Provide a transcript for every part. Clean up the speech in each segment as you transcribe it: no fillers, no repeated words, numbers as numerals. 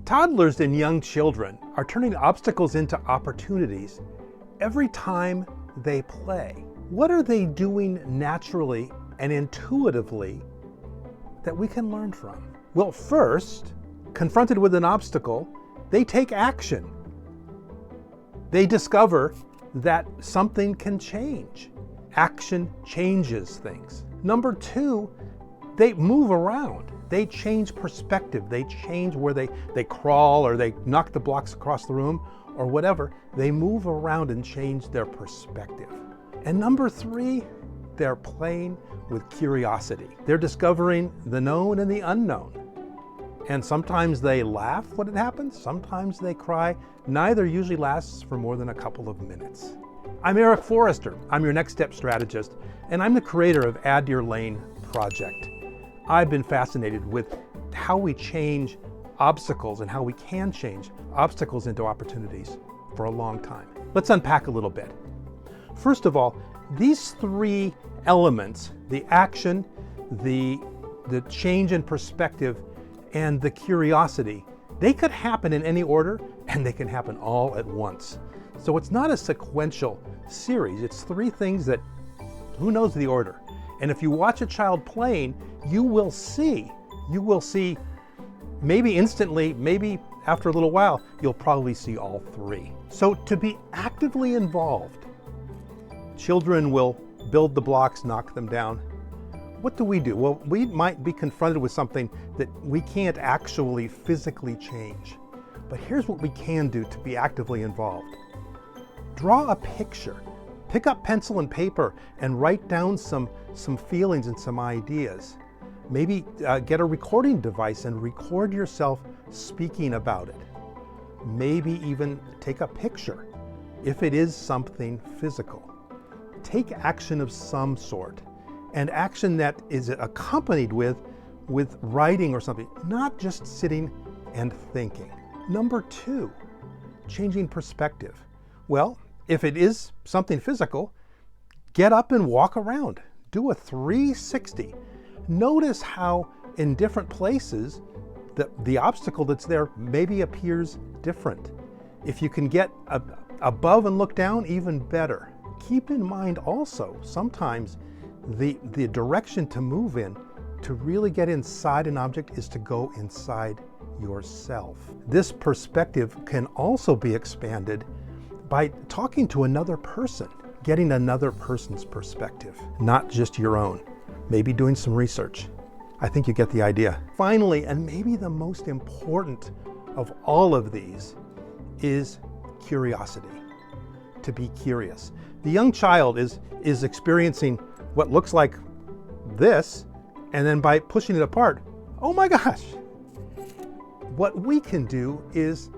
Toddlers and young children are turning obstacles into opportunities every time they play. What are they doing naturally and intuitively that we can learn from? Well, first, confronted with an obstacle, they take action. They discover that something can change. Action changes things. Number two, they move around. They change perspective. They change where they crawl or they knock the blocks across the room or whatever. They move around and change their perspective. And number three, they're playing with curiosity. They're discovering the known and the unknown. And sometimes they laugh when it happens, sometimes they cry. Neither usually lasts for more than a couple of minutes. I'm Erik Forrester. I'm your next step strategist, and I'm the creator of Add Your Lane project. I've been fascinated with how we change obstacles and how we can change obstacles into opportunities for a long time. Let's unpack a little bit. First of all, these three elements, the action, the change in perspective, and the curiosity, they could happen in any order and they can happen all at once. So it's not a sequential series. It's three things that, who knows the order? And if you watch a child playing, you will see maybe instantly, maybe after a little while, you'll probably see all three. So to be actively involved, children will build the blocks, knock them down. What do? Well, we might be confronted with something that we can't actually physically change. But here's what we can do to be actively involved. Draw a picture. Pick up pencil and paper and write down some feelings and some ideas. Maybe get a recording device and record yourself speaking about it. Maybe even take a picture if it is something physical. Take action of some sort, and action that is accompanied with writing or something, not just sitting and thinking. Number two, changing perspective. Well, if it is something physical, get up and walk around. Do a 360. Notice how in different places the obstacle that's there maybe appears different. If you can get above and look down, even better. Keep in mind also, sometimes the direction to move in, to really get inside an object, is to go inside yourself. This perspective can also be expanded by talking to another person, getting another person's perspective, not just your own. Maybe doing some research. I think you get the idea. Finally, and maybe the most important of all of these, is curiosity. To be curious. The young child is experiencing what looks like this, and then by pushing it apart, oh my gosh! What we can do is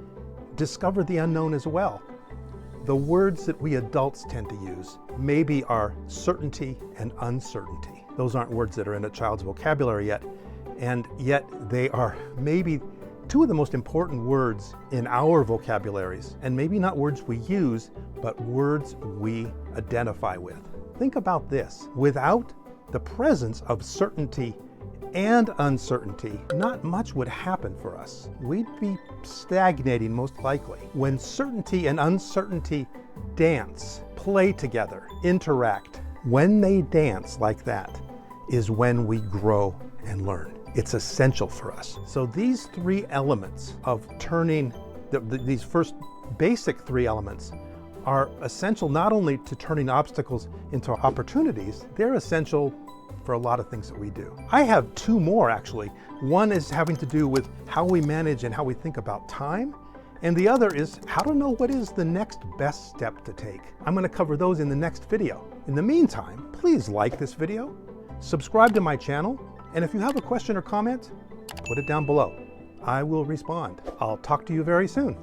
discover the unknown as well. The words that we adults tend to use maybe are certainty and uncertainty. Those aren't words that are in a child's vocabulary yet, and yet they are maybe two of the most important words in our vocabularies, and maybe not words we use, but words we identify with. Think about this. Without the presence of certainty and uncertainty, not much would happen for us. We'd be stagnating most likely. When certainty and uncertainty dance, play together, interact, when they dance like that is when we grow and learn. It's essential for us. So these three elements of turning, these first basic three elements are essential not only to turning obstacles into opportunities, they're essential for a lot of things that we do. I have two more actually. One is having to do with how we manage and how we think about time, and the other is how to know what is the next best step to take. I'm going to cover those in the next video. In the meantime, please like this video, subscribe to my channel, and if you have a question or comment, put it down below. I will respond. I'll talk to you very soon.